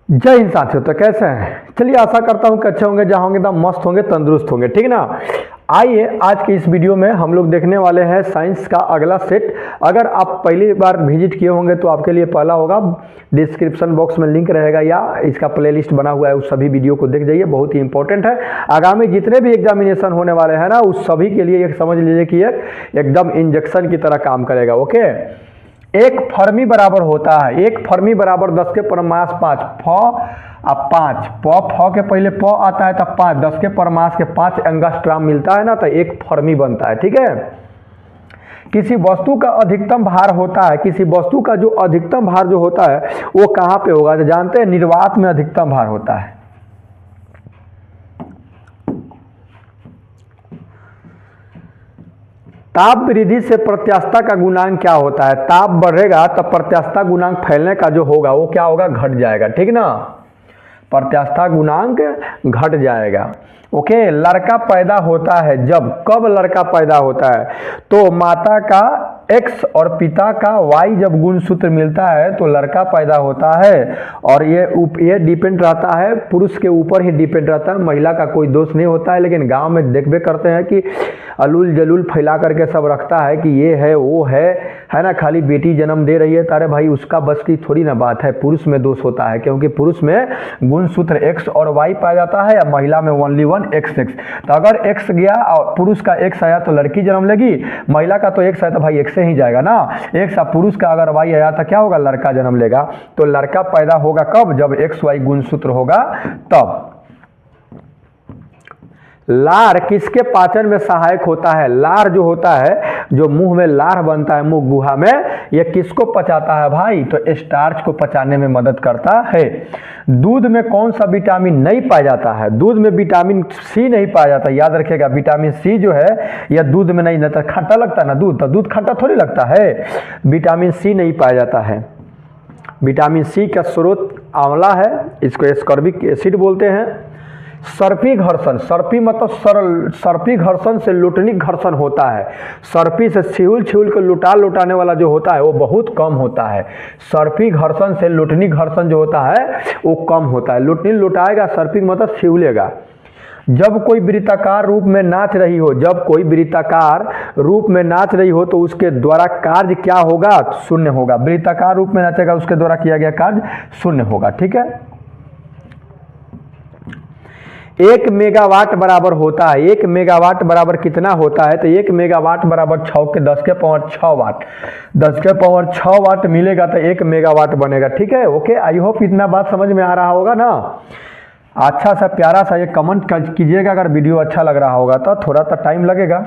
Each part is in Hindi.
जय हिंद साथियों। तो कैसे हैं? चलिए, आशा करता हूं कि अच्छे होंगे, जहां होंगे एकदम मस्त होंगे, तंदुरुस्त होंगे, ठीक ना। आइए आज की इस वीडियो में हम लोग देखने वाले हैं साइंस का अगला सेट। अगर आप पहली बार विजिट किए होंगे तो आपके लिए पहला होगा, डिस्क्रिप्शन बॉक्स में लिंक रहेगा या इसका प्लेलिस्ट बना हुआ है, उस सभी वीडियो को देख जाइए, बहुत ही इंपॉर्टेंट है। आगामी जितने भी एग्जामिनेशन होने वाले हैं ना, उस सभी के लिए एक समझ लीजिए कि एकदम इंजेक्शन की तरह काम करेगा। ओके, एक फर्मी बराबर होता है, एक फर्मी बराबर 10 के परमास 5 फ अब 5 फ के पहले प आता है तब 5 10 के परमास के 5 एंगस्ट्राम मिलता है ना, तो एक फर्मी बनता है। ठीक है, किसी वस्तु का अधिकतम भार होता है, किसी वस्तु का जो अधिकतम भार जो होता है वो कहाँ पे होगा? तो जानते हैं, निर्वात में अधिकतम भार होता है। ताप वृद्धि से प्रत्यास्थता का गुणांक क्या होता है? ताप बढ़ेगा तब प्रत्यास्थता गुणांक फैलने का जो होगा वो क्या होगा? घट जाएगा। ठीक ना, प्रत्यास्थता गुणांक घट जाएगा। ओके, लड़का पैदा होता है जब, कब लड़का पैदा होता है? तो माता का x और पिता का y जब गुणसूत्र मिलता है तो लड़का पैदा होता है। और ये डिपेंड रहता है, पुरुष के ऊपर ही डिपेंड रहता है, महिला का कोई दोष नहीं होता है। लेकिन गांव में देखबे करते हैं कि अलूल जलूल फैला करके सब रखता है कि ये है वो है ना, खाली बेटी जन्म दे रही है। तारे भाई, उसका बस की थोड़ी ना बात है, पुरुष में दोष होता है, क्योंकि पुरुष में गुणसूत्र x और y पाया जाता है, या महिला में ओनली वन x। तो अगर x गया और पुरुष का x आया तो लड़की जन्म लेगी, महिला का तो x आया तो भाई x से ही जाएगा ना। x पुरुष का अगर y आया तो क्या होगा? लड़का जन्म लेगा। तो लड़का पैदा होगा कब? जब XY गुणसूत्र होगा तब। लार किसके पाचन में सहायक होता है? लार जो होता है, जो मुंह में लार बनता है मुंह गुहा में, ये किसको पचाता है भाई? तो स्टार्च को पचाने में मदद करता है। दूध में कौन सा विटामिन नहीं पाया जाता है? दूध में विटामिन सी नहीं पाया जाता, याद रखिएगा। विटामिन सी जो है यह दूध में नहीं रहता। खट्टा लगता है ना दूध, तो दूध खट्टा थोड़ी लगता है। विटामिन सी नहीं पाया जाता है। विटामिन सी का स्रोत आंवला है, इसको एस्कॉर्बिक एसिड बोलते हैं। सर्पी घर्षण, सर्पी मतलब सरल, सर्पी घर्षण से लुटनिक घर्षण होता है। सर्पी से छिहुल के लुटाने वाला जो होता है वो बहुत कम होता है। सर्पी घर्षण से लुटनिक घर्षण जो होता है वो कम होता है। लुटनी लुटाएगा, सर्पी मतलब छिहुलेगा। जब कोई वृत्ताकार रूप में नाच रही हो, जब कोई वृत्ताकार रूप में नाच रही हो तो उसके द्वारा कार्य क्या होगा? शून्य होगा। वृत्ताकार रूप में नाचेगा, उसके द्वारा किया गया कार्य शून्य होगा। ठीक है, 1 मेगावाट बराबर होता है, 1 मेगावाट बराबर कितना होता है? तो 1 मेगावाट बराबर 6 के 10 के पावर 6 वाट, 10 के पावर 6 वाट मिलेगा तो 1 मेगावाट बनेगा। ठीक है, ओके, आई होप इतना बात समझ में आ रहा होगा ना। अच्छा सा प्यारा सा ये कमेंट कीजिएगा अगर वीडियो अच्छा लग रहा होगा, तो थोड़ा सा टाइम लगेगा,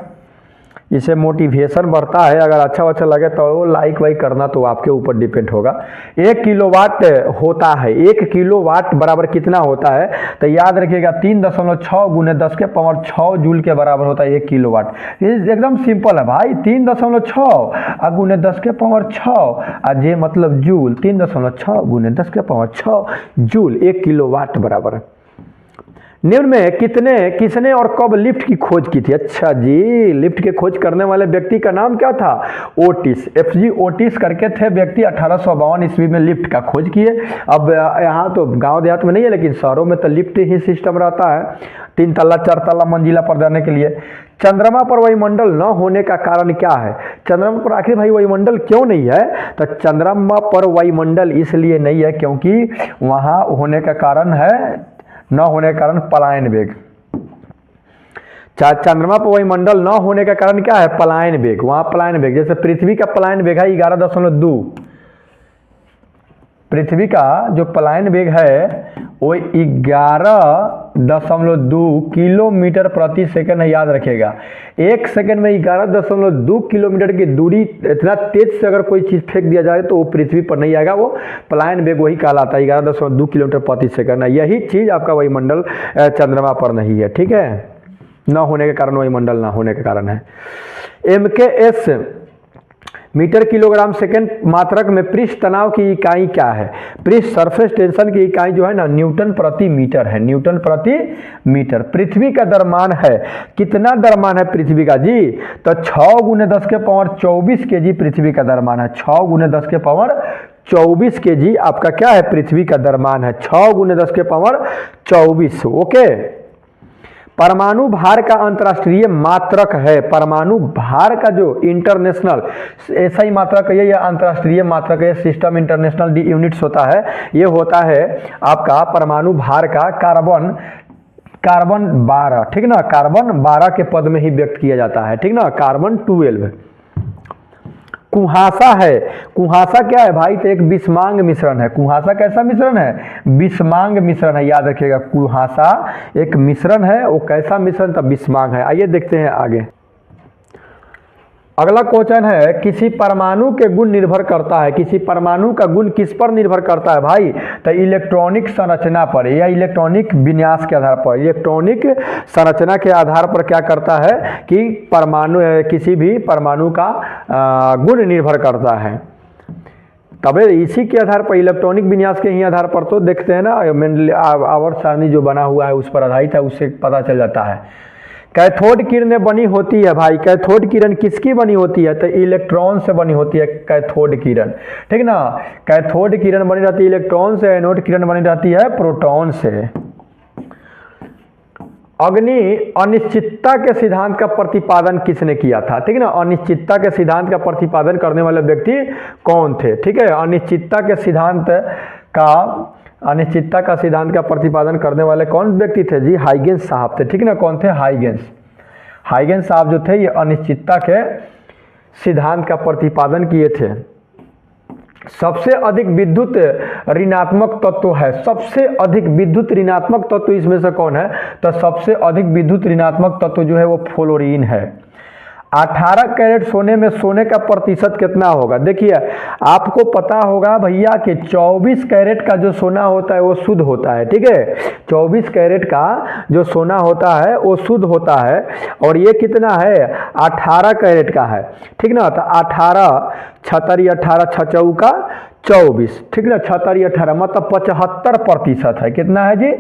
इससे मोटिवेशन बढ़ता है। अगर अच्छा लगे तो लाइक वाइक करना तो आपके ऊपर डिपेंड होगा। 1 किलोवाट होता है, 1 किलोवाट बराबर कितना होता है? तो याद रखिएगा 3.6 गुने 10 के पावर 6 जूल के बराबर होता है 1 किलोवाट। ये एकदम सिंपल है भाई, 3.6 गुने 10 के पावर 6 जे मतलब जूल, 3.6 गुने 10 के पावर 6 जूल 1 किलोवाट बराबर है। निम्न में किसने और कब लिफ्ट की खोज की थी? अच्छा जी, लिफ्ट की खोज करने वाले व्यक्ति का नाम क्या था? ओटिस, FG ओटिस करके थे व्यक्ति। 1852 ईस्वी में लिफ्ट का खोज किए। अब यहाँ तो गांव देहात में नहीं है, लेकिन शहरों में तो लिफ्ट ही सिस्टम रहता है, 3 तल्ला 4 तल्ला मंजिला पर जाने के लिए। चंद्रमा पर वायुमंडल न होने का कारण क्या है? चंद्रमा पर आखिर भाई वायुमंडल क्यों नहीं है? तो चंद्रमा पर वायुमंडल इसलिए नहीं है क्योंकि वहाँ होने का कारण है, न होने के कारण पलायन वेग। चंद्रमा पर वायुमंडल न होने का कारण क्या है? पलायन वेग। वहां पलायन वेग, जैसे पृथ्वी का पलायन वेग है 11.2, पृथ्वी का जो पलायन वेग है वो 11.2 किलोमीटर प्रति सेकंड है, याद रखेगा। 1 सेकंड में 11.2 किलोमीटर की दूरी, इतना तेज से अगर कोई चीज फेंक दिया जाए तो वो पृथ्वी पर नहीं आएगा, वो पलायन वेग वही कहलाता है, 11.2 किलोमीटर प्रति सेकंड है। यही चीज आपका वायुमंडल चंद्रमा पर नहीं है। ठीक है, न होने के कारण, वायुमंडल न होने के कारण है। MKS मीटर किलोग्राम सेकंड मात्रक में पृष्ठ तनाव की इकाई क्या है? पृष्ठ सरफेस टेंशन की इकाई जो है ना, न्यूटन प्रति मीटर है, न्यूटन प्रति मीटर। पृथ्वी का द्रव्यमान है, कितना द्रव्यमान है पृथ्वी का जी? तो 6 गुने 10 के पावर 24 kg पृथ्वी का द्रव्यमान है, 6 गुने 10 के पावर 24 kg आपका क्या है, पृथ्वी का द्रव्यमान है। 6 × 10 के पावर 24। ओके। परमाणु भार का अंतर्राष्ट्रीय मात्रक है। परमाणु भार का जो इंटरनेशनल ऐसा मात्रक है, या अंतर्राष्ट्रीय मात्रक है, सिस्टम इंटरनेशनल यूनिट्स होता है, ये होता है आपका परमाणु भार का कार्बन 12, ठीक ना, कार्बन 12 के पद में ही व्यक्त किया जाता है, ठीक ना, कार्बन 12। कुहासा है। कुहासा क्या है भाई, तो एक विषमांग मिश्रण है। कुहासा कैसा मिश्रण है, विषमांग मिश्रण है, याद रखिएगा। कुहासा एक मिश्रण है, वो कैसा मिश्रण, तब विषमांग है। आइए देखते हैं आगे। अगला क्वेश्चन है, किसी परमाणु के गुण निर्भर करता है। किसी परमाणु का गुण किस पर निर्भर करता है भाई, तो इलेक्ट्रॉनिक संरचना पर या इलेक्ट्रॉनिक विन्यास के आधार पर। इलेक्ट्रॉनिक संरचना के आधार पर क्या करता है कि परमाणु, किसी भी परमाणु का गुण निर्भर करता है। तब इसी के आधार पर, इलेक्ट्रॉनिक विन्यास के ही आधार पर तो देखते हैं ना, आवर्त सारणी जो बना हुआ है उस पर आधारित है, उससे पता चल जाता है। कैथोड किरण बनी होती है भाई। कैथोड किरण किसकी बनी होती है, तो इलेक्ट्रॉन से बनी होती है कैथोड किरण, ठीक ना। कैथोड किरण बनी रहती है इलेक्ट्रॉन से, एनोड किरण बनी रहती है प्रोटॉन से। अग्नि अनिश्चितता के सिद्धांत का प्रतिपादन किसने किया था, ठीक ना। अनिश्चितता के सिद्धांत का प्रतिपादन करने वाले व्यक्ति कौन थे, ठीक है। अनिश्चितता के सिद्धांत का प्रतिपादन करने वाले कौन व्यक्ति थे जी, हाइगेंस साहब थे, ठीक ना। कौन थे, हाइगेंस साहब जो थे, ये अनिश्चितता के सिद्धांत का प्रतिपादन किए थे। सबसे अधिक विद्युत ऋणात्मक तत्व है। सबसे अधिक विद्युत ऋणात्मक तत्व इसमें से कौन है, तो सबसे अधिक विद्युत ऋणात्मक तत्व जो है वो फ्लोरीन है। 18 कैरेट सोने में सोने का प्रतिशत कितना होगा। देखिए आपको पता होगा भैया कि 24 कैरेट का जो सोना होता है वो शुद्ध होता है, ठीक है। 24 कैरेट का जो सोना होता है वो शुद्ध होता है, और ये कितना है, 18 कैरेट का है, ठीक ना। तो 18 छतरी 18 छचऊ का 24, ठीक ना। छतरी 18 मतलब 75% है। कितना है जी,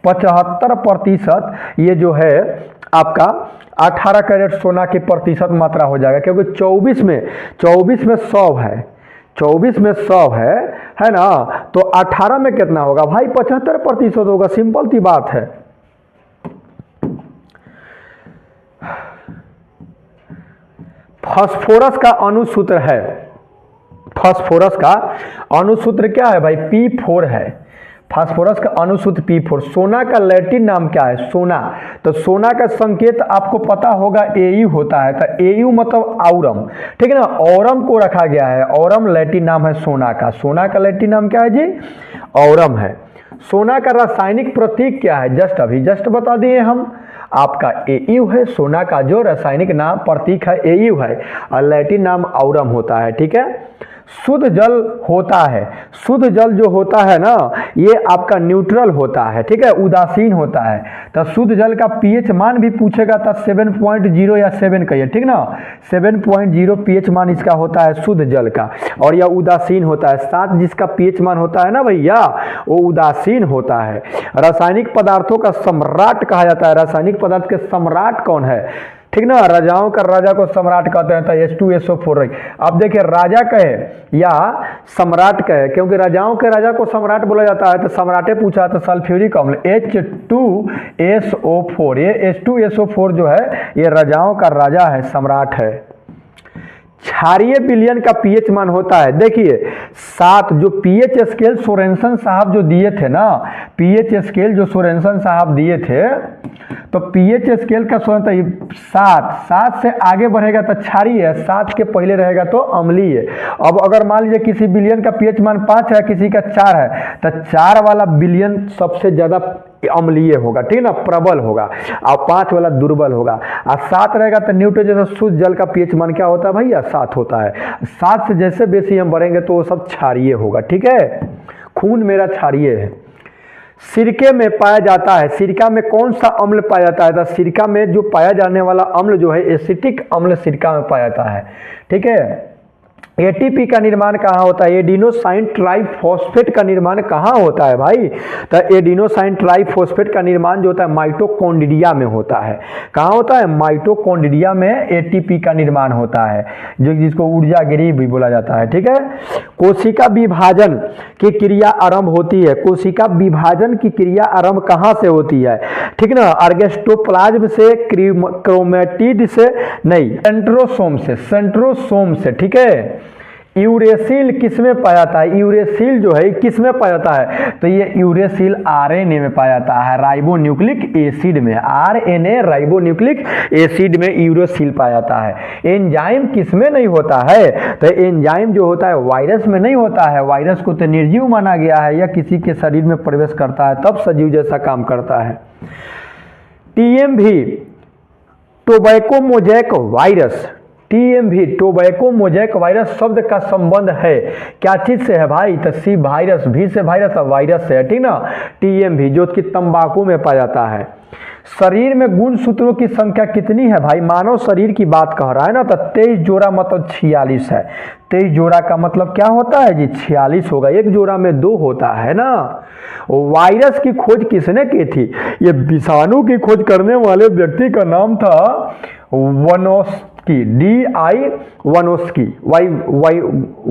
75% ये जो है आपका 18 कैरेट सोना की प्रतिशत मात्रा हो जाएगा, क्योंकि 24 में 100 है, 24 में 100 है ना। तो 18 में कितना होगा भाई, 75% होगा। सिंपल सी बात है। फास्फोरस का अणुसूत्र है। फास्फोरस का अणुसूत्र क्या है भाई, P4 है। फास्फोरस का अणुसूत्र P4। सोना का लैटिन नाम क्या है, सोना। तो सोना का संकेत आपको पता होगा Au होता है। तो Au मतलब औरम, ठीक है ना। औरम को रखा गया है, औरम लैटिन नाम है सोना का। सोना का लैटिन नाम क्या है जी, औरम है। सोना का रासायनिक प्रतीक क्या है, जस्ट बता दिए हम, आपका Au है। सोना का जो रासायनिक नाम प्रतीक है Au है, और लैटिन नाम औरम होता है, ठीक है। शुद्ध जल होता है। शुद्ध जल जो होता है ना, ये आपका न्यूट्रल होता है, ठीक है, उदासीन होता है। तो शुद्ध जल का पीएच मान भी पूछेगा तो 7.0 या 7 कहिए, ठीक ना। 7.0 पीएच मान इसका होता है शुद्ध जल का, और यह उदासीन होता है। 7 जिसका पीएच मान होता है ना भैया, वो उदासीन होता है। रासायनिक पदार्थों का सम्राट कहा जाता है। रासायनिक पदार्थ के सम्राट कौन है, ठीक ना। राजाओं का राजा को सम्राट कहते हैं, तो H2SO4 रही। अब देखिए राजा कहे या सम्राट कहे, क्योंकि राजाओं के राजा को सम्राट बोला जाता है, तो सम्राटे पूछा तो सल्फ्यूरिक अम्ल H2SO4। ये H2SO4 जो है ये राजाओं का राजा है, सम्राट है। क्षारीय विलयन का पीएच मान होता है, देखिए 7। जो पीएच स्केल सोरेनसन साहब जो दिए थे ना, पीएच स्केल जो सोरेनसन साहब दिए थे, तो पीएच स्केल का 7 से आगे बढ़ेगा तो क्षारीय, 7 के पहले रहेगा तो अम्लीय। अब अगर मान लीजिए किसी विलयन का पीएच मान 5 है, किसी का 4 है, तो 4 वाला विलयन सबसे ज्यादा अम्लीय होगा, ठीक है ना, प्रबल होगा, और 5 वाला दुर्बल होगा। और 7 रहेगा तो न्यूट्रल जैसा शुद्ध जल का पीएच मान क्या होता है भैया, 7 होता है। 7 से जैसे बेसी हम बढ़ेंगे तो वो सब क्षारीय होगा, ठीक है। खून मेरा क्षारीय है। सिरके में पाया जाता है। सिरका में कौन सा अम्ल पाया जाता है, तो सिरका में जो पाया जाने वाला अम्ल जो है एसिटिक अम्ल सिरका में पाया जाता है, ठीक है। एटीपी का निर्माण कहाँ होता है, एडिनोसाइन ट्राइफॉस्फेट का निर्माण कहाँ होता है भाई, तो एडिनोसाइन ट्राइफॉस्फेट का निर्माण जो होता है माइटोकॉन्ड्रिया में होता है। कहाँ होता है, माइटोकॉन्ड्रिया में एटीपी का निर्माण होता है, जो जिसको ऊर्जा गृह भी बोला जाता है। ठीक है, कोशिका विभाजन की क्रिया आरंभ होती है, कोशिका विभाजन की क्रिया आरंभ कहाँ से होती है, ठीक ना, अर्गेस्टोप्लाज्म से, क्रोमेटिड से नहीं, सेंट्रोसोम से। ठीक है, यूरेसिल किस में पाया जाता है, यूरेसिल जो है किस में पाया जाता है, तो ये यूरेसिल आरएनए में पाया जाता है, राइबोन्यूक्लिक एसिड में, आरएनए राइबोन्यूक्लिक एसिड में यूरेसिल पाया जाता है। एंजाइम किस में नहीं होता है, तो एंजाइम जो होता है वायरस में नहीं होता है, वायरस को तो निर्जीव माना गया है, या किसी के शरीर में प्रवेश करता है तब सजीव जैसा काम करता है। TMV tobacco mosaic virus, TMV tobacco mosaic virus शब्द का संबंध है क्या चीज से है भाई, तो सी वायरस, भी से वायरस, वायरस से है, ठीक ना। टीएमवी जो कि तंबाकू में पाया जाता है। शरीर में गुणसूत्रों की संख्या कितनी है भाई, मानव शरीर की बात कह रहा है ना, तो 23 जोड़ा मतलब 46 है। 23 जोड़ा का मतलब क्या होता है जी, 46 होगा, एक जोड़ा में 2 होता है ना। वायरस की खोज किसने की थी, ये विषाणु की खोज करने वाले व्यक्ति का नाम था वानोस्की, DI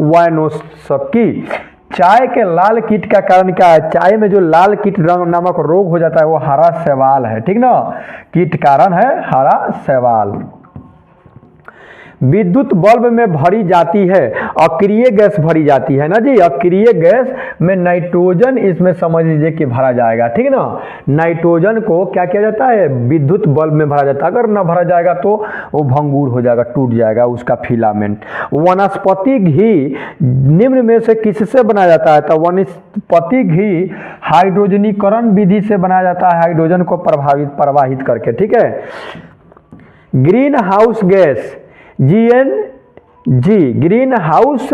वानोस्की। चाय के लाल कीट का कारण क्या है, चाय में जो लाल कीट नामक रोग हो जाता है वो हरा शैवाल है, ठीक ना, कीट कारण है हरा शैवाल। विद्युत बल्ब में भरी जाती है, अक्रिय गैस भरी जाती है ना जी, अक्रिय गैस में नाइट्रोजन इसमें समझ लीजिए कि भरा जाएगा, ठीक ना। नाइट्रोजन को क्या किया जाता है, विद्युत बल्ब में भरा जाता है, अगर ना भरा जाएगा तो वो भंगूर हो जाएगा, टूट जाएगा उसका फिलामेंट। वनस्पति घी निम्न में से किससे बनाया जाता है, तो वनस्पति घी हाइड्रोजनीकरण विधि से बनाया जाता है, हाइड्रोजन को प्रवाहित करके, ठीक है। Green house gas GNG, green house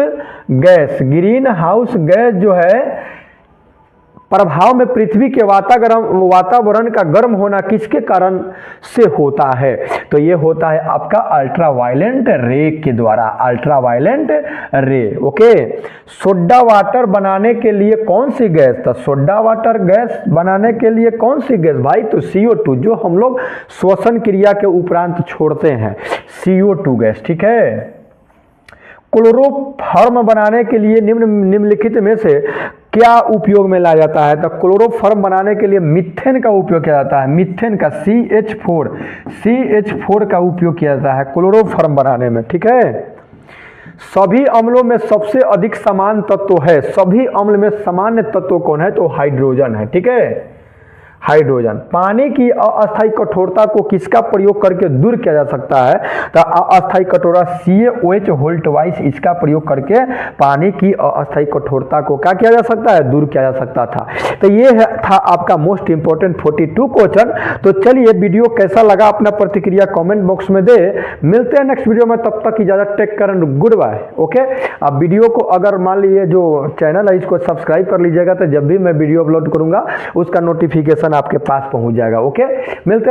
gas जो है प्रभाव में पृथ्वी के वातावरण का गर्म होना किसके कारण से होता है, तो ये होता है आपका अल्ट्रावायलेंट रे के द्वारा, अल्ट्रावायलेंट रे। ओके, सोडा वाटर बनाने के लिए कौन सी गैस, तो सोडा वाटर गैस बनाने के लिए कौन सी गैस भाई, तो CO2, जो हम लोग श्वसन क्रिया के उपरांत छोड़ते हैं, CO2 गैस, ठीक है। क्लोरोफॉर्म बनाने के लिए निम्नलिखित में से क्या उपयोग में लाया जाता है, तो क्लोरोफॉर्म बनाने के लिए मीथेन का उपयोग किया जाता है, मीथेन का CH4 का उपयोग किया जाता है क्लोरोफॉर्म बनाने में, ठीक है। सभी अम्लों में सबसे अधिक समान तत्व है, सभी अम्ल में सामान्य तत्व कौन है, तो हाइड्रोजन है, ठीक है, हाइड्रोजन। पानी की अस्थायी कठोरता को किसका प्रयोग करके दूर किया जा सकता है, तो अस्थायी कठोरता CaOH वोल्टवाइस, इसका प्रयोग करके पानी की अस्थायी कठोरता को क्या किया जा सकता है, दूर किया जा सकता था। तो ये था आपका मोस्ट इंपोर्टेंट 42 क्वेश्चन। तो चलिए, वीडियो कैसा लगा अपना प्रतिक्रिया कमेंट बॉक्स में दे, मिलते हैं नेक्स्ट वीडियो में, तब तक इजाजत, take care and goodbye. Okay, अब वीडियो को अगर मान लीजिए जो चैनल है इसको सब्सक्राइब कर लीजिएगा, तो जब भी मैं वीडियो अपलोड करूंगा उसका नोटिफिकेशन आपके पास पहुंच जाएगा। ओके, मिलते हैं।